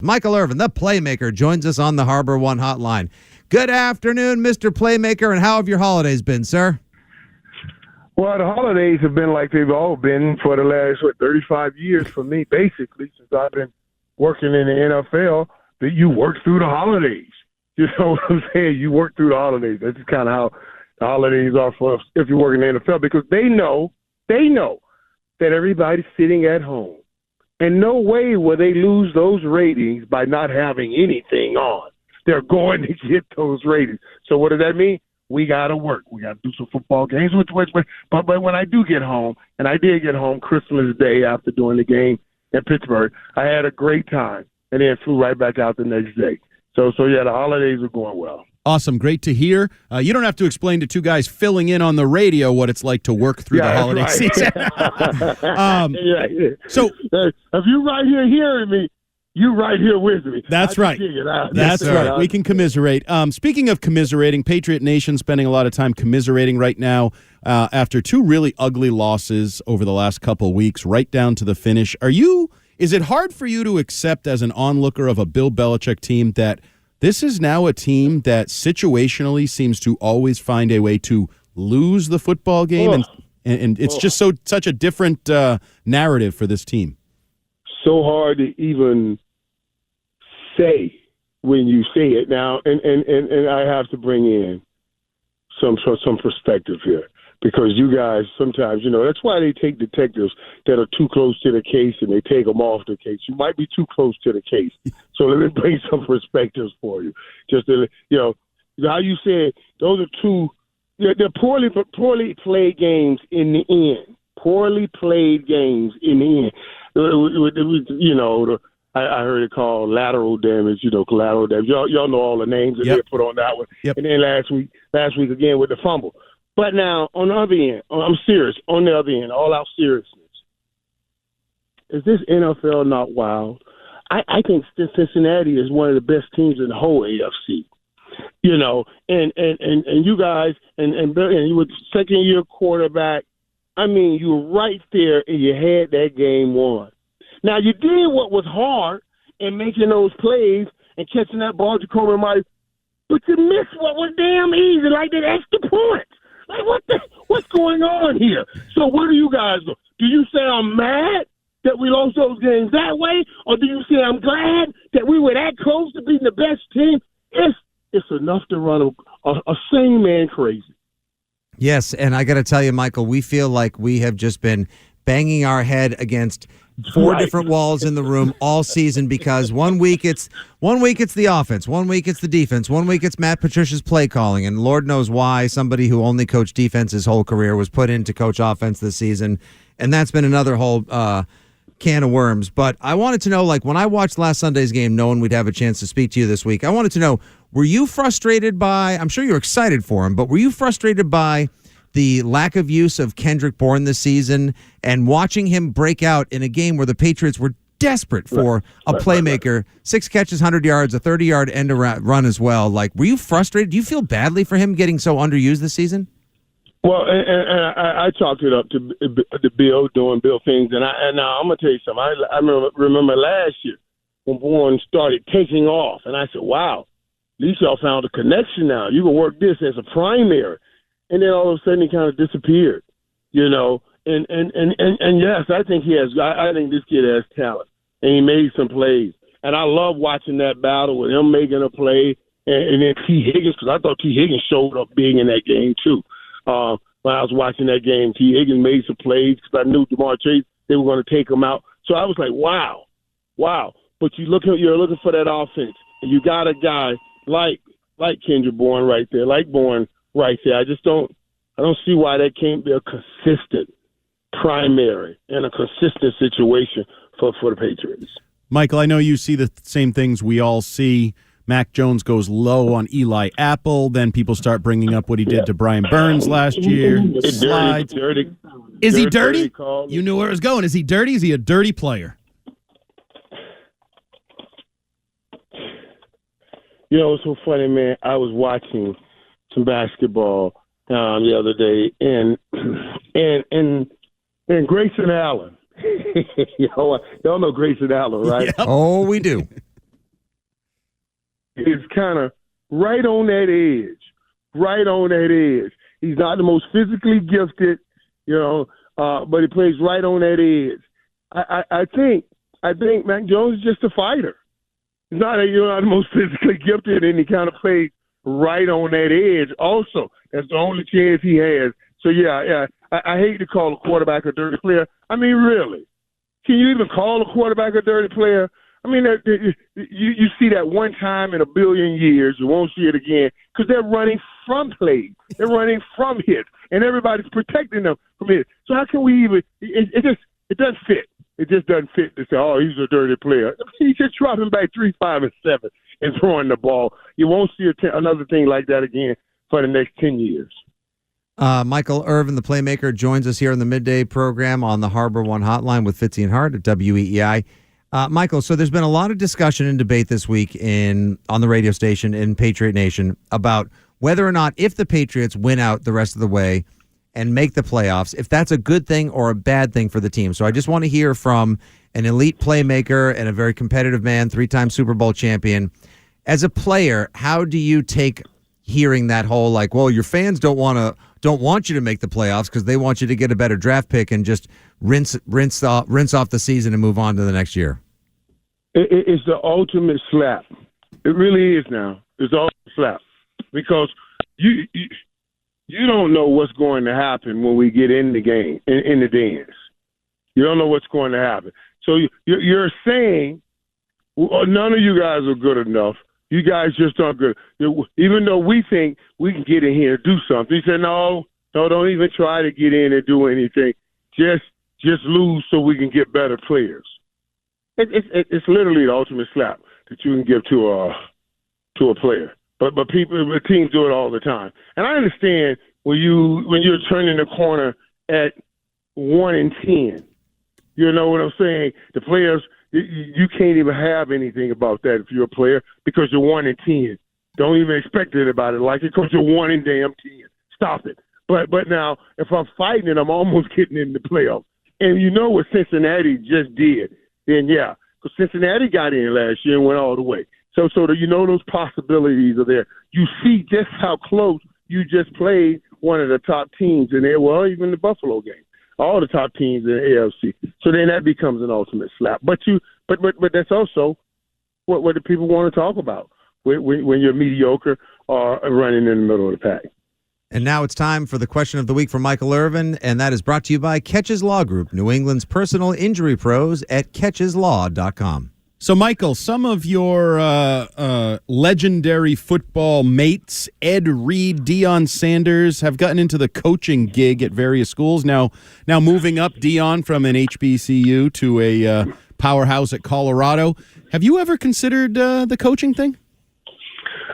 Michael Irvin, the Playmaker, joins us on the Harbor One hotline. Good afternoon, Mr. Playmaker, and how have your holidays been, sir? Well, the holidays have been like they've all been for the last, 35 years for me, basically, since I've been working in the NFL, that you work through the holidays. You know what I'm saying? You work through the holidays. That's just kind of how the holidays are for us if you work in the NFL, because they know that everybody's sitting at home. And no way will they lose those ratings by not having anything on. They're going to get those ratings. So what does that mean? We got to work. We got to do some football games. But when I do get home, and I did get home Christmas Day after doing the game in Pittsburgh, I had a great time and then flew right back out the next day. So yeah, the holidays are going well. Awesome. Great to hear. You don't have to explain to two guys filling in on the radio what it's like to work through the holiday season. So if you're right here hearing me, you're right here with me. That's right. That's right. We can commiserate. Speaking of commiserating, Patriot Nation spending a lot of time commiserating right now after two really ugly losses over the last couple weeks, right down to the finish. Is it hard for you to accept as an onlooker of a Bill Belichick team that this is now a team that situationally seems to always find a way to lose the football game, and it's just such a different narrative for this team? So hard to even say when you say it now, and I have to bring in some perspective here, because you guys sometimes, that's why they take detectives that are too close to the case and they take them off the case. You might be too close to the case. So let me bring some perspectives for you. Just to, how you said, those are two, they're poorly played games in the end. Poorly played games in the end. I heard it called lateral damage, collateral damage. Y'all know all the names that they put on that one. Yep. And then last week again with the fumble. But now, on the other end, I'm serious. On the other end, all out seriousness, is this NFL not wild? I think Cincinnati is one of the best teams in the whole AFC. And you guys, and you were second-year quarterback. I mean, you were right there, and you had that game won. Now, you did what was hard in making those plays and catching that ball, Jacoby Myers, but you missed what was damn easy, like that extra point. Like, what's going on here? So what do you guys do? Do you say I'm mad that we lost those games that way, or do you say I'm glad that we were that close to being the best team? It's enough to run a sane man crazy. Yes, and I got to tell you, Michael, we feel like we have just been banging our head against four different walls in the room all season, because one week it's the offense, one week it's the defense, one week it's Matt Patricia's play calling, and Lord knows why somebody who only coached defense his whole career was put in to coach offense this season, and that's been another whole can of worms. But I wanted to know, like, when I watched last Sunday's game, knowing we'd have a chance to speak to you this week, I wanted to know, were you frustrated by, I'm sure you're excited for him, but were you frustrated by the lack of use of Kendrick Bourne this season and watching him break out in a game where the Patriots were desperate for a playmaker, 6 catches, 100 yards, a 30-yard end run as well? Like, were you frustrated? Do you feel badly for him getting so underused this season? Well, and I chalked it up to Bill doing Bill things, and now I'm gonna tell you something. I remember last year when Bourne started taking off, and I said, "Wow, at least y'all found a connection now. You can work this as a primary." And then all of a sudden he kind of disappeared, And yes, I think he has. I think this kid has talent, and he made some plays. And I love watching that battle with him making a play, and then T. Higgins, because I thought T. Higgins showed up big in that game too. When I was watching that game, T. Higgins made some plays because I knew Jamar Chase, they were going to take him out. So I was like, wow. But you're looking for that offense, and you got a guy like Kendrick Bourne right there, like Bourne right there. I don't see why that can't be a consistent primary and a consistent situation for the Patriots. Michael, I know you see the same things we all see. Mac Jones goes low on Eli Apple. Then people start bringing up what he did to Brian Burns last year. Slides. Dirty. Is he dirty? You knew where it was going. Is he dirty? Is he a dirty player? It's so funny, man. I was watching some basketball the other day, and Grayson Allen. Y'all know Grayson Allen, right? Yep. Oh, we do. is kind of right on that edge. Right on that edge. He's not the most physically gifted, but he plays right on that edge. I think Mac Jones is just a fighter. He's not the most physically gifted, and he kind of plays right on that edge. Also, that's the only chance he has. So yeah. I hate to call a quarterback a dirty player. I mean, really, can you even call a quarterback a dirty player? I mean, you see that one time in a billion years. You won't see it again because they're running from plays. They're running from hits, and everybody's protecting them from hits. So how can we even – it doesn't fit. It just doesn't fit to say, oh, he's a dirty player. He's just dropping back 3, 5, and 7 and throwing the ball. You won't see another thing like that again for the next 10 years. Michael Irvin, the playmaker, joins us here in the midday program on the Harbor One Hotline with Fitzy and Hart at WEEI. Michael, so there's been a lot of discussion and debate this week on the radio station in Patriot Nation about whether or not if the Patriots win out the rest of the way and make the playoffs, if that's a good thing or a bad thing for the team. So I just want to hear from an elite playmaker and a very competitive man, 3-time Super Bowl champion. As a player, how do you take hearing that whole well, your fans don't want you to make the playoffs because they want you to get a better draft pick and just rinse off the season and move on to the next year? It's the ultimate slap. It really is now. It's the ultimate slap because you don't know what's going to happen when we get in the game, in the dance. You don't know what's going to happen. So you're saying none of you guys are good enough. You guys just aren't good. Even though we think we can get in here and do something. He said, no, don't even try to get in and do anything. Just lose so we can get better players. It's literally the ultimate slap that you can give to a player. But teams do it all the time. And I understand when you're turning the corner at 1-10. You know what I'm saying? The players, you can't even have anything about that if you're a player because you're 1-10. Don't even expect anybody to like it because you're 1-10. Stop it. But now, if I'm fighting it, I'm almost getting in the playoffs. And you know what Cincinnati just did, then yeah, because Cincinnati got in last year and went all the way. So those possibilities are there. You see just how close you just played one of the top teams in there. Well, even the Buffalo game. All the top teams in the AFC. So then that becomes an ultimate slap. But that's also what the people want to talk about when you're mediocre or running in the middle of the pack. And now it's time for the question of the week from Michael Irvin, and that is brought to you by Catches Law Group, New England's personal injury pros at catcheslaw.com. So, Michael, some of your legendary football mates, Ed Reed, Deion Sanders, have gotten into the coaching gig at various schools. Now moving up, Deion from an HBCU to a powerhouse at Colorado. Have you ever considered the coaching thing?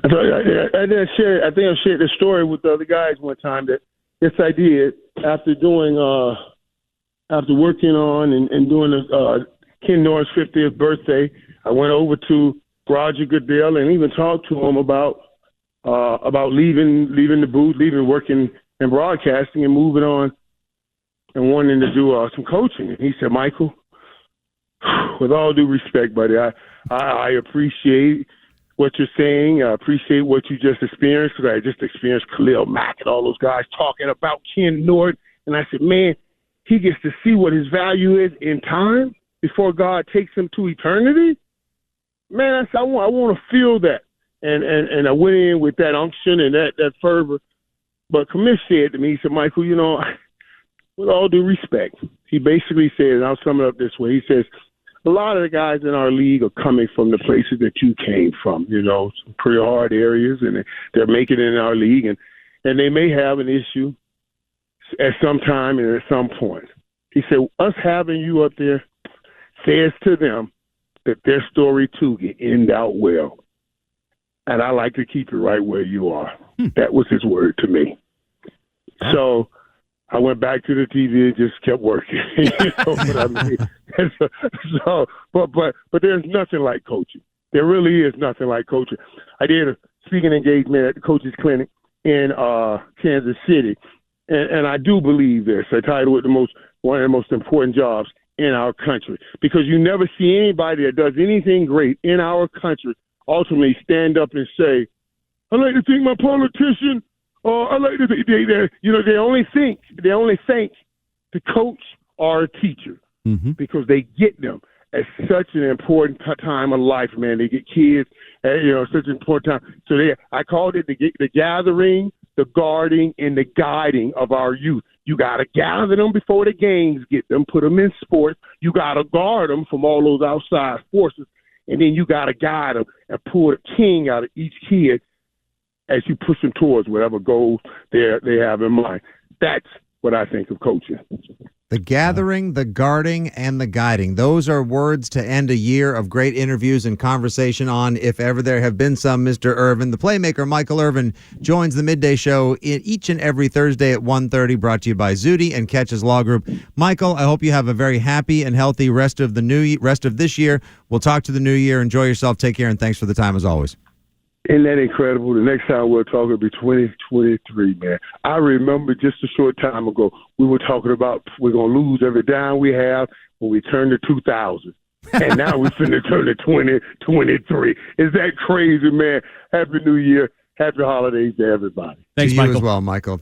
I think I shared this story with the other guys one time that yes, I did. After working on and doing Ken Norris' 50th birthday, I went over to Roger Goodell and even talked to him about leaving the booth, leaving working in broadcasting and moving on and wanting to do some coaching. And he said, Michael, with all due respect, buddy, I appreciate what you're saying. I appreciate what you just experienced because I just experienced Khalil Mack and all those guys talking about Ken Norton. And I said, man, he gets to see what his value is in time before God takes him to eternity. Man, I said, I want to feel that. And I went in with that unction and that fervor. But Commish said to me, he said, Michael, with all due respect, he basically said, and I'll sum it up this way, he says, a lot of the guys in our league are coming from the places that you came from, some pretty hard areas, and they're making it in our league, and they may have an issue at some time and at some point. He said, us having you up there says to them that their story, too, can end out well. And I like to keep it right where you are. That was his word to me. So I went back to the TV and just kept working. You know what I mean? But there's nothing like coaching. There really is nothing like coaching. I did a speaking engagement at the coaches clinic in Kansas City, and I do believe this. I titled it one of the most important jobs in our country because you never see anybody that does anything great in our country ultimately stand up and say, I like to think my politician, or I like to think they only think the coach or a teacher because they get them at such an important time of life, man. They get kids at such an important time. So I called it the gathering, the guarding, and the guiding of our youth. You got to gather them before the games, get them, put them in sports. You got to guard them from all those outside forces, and then you got to guide them and pull the king out of each kid as you push them towards whatever goals they have in mind. That's what I think of coaching. The gathering, the guarding, and the guiding. Those are words to end a year of great interviews and conversation on, if ever there have been some, Mr. Irvin. The playmaker, Michael Irvin, joins the Midday Show each and every Thursday at 1:30, brought to you by Zudi and Catch's Law Group. Michael, I hope you have a very happy and healthy rest of this year. We'll talk to the new year. Enjoy yourself. Take care, and thanks for the time as always. Isn't that incredible? The next time we'll talk will be 2023, man. I remember just a short time ago, we were talking about we're going to lose every dime we have when we turn to 2000. And now we're finna turn to 2023. Is that crazy, man? Happy New Year. Happy holidays to everybody. Thanks, to you Michael. as well, Michael.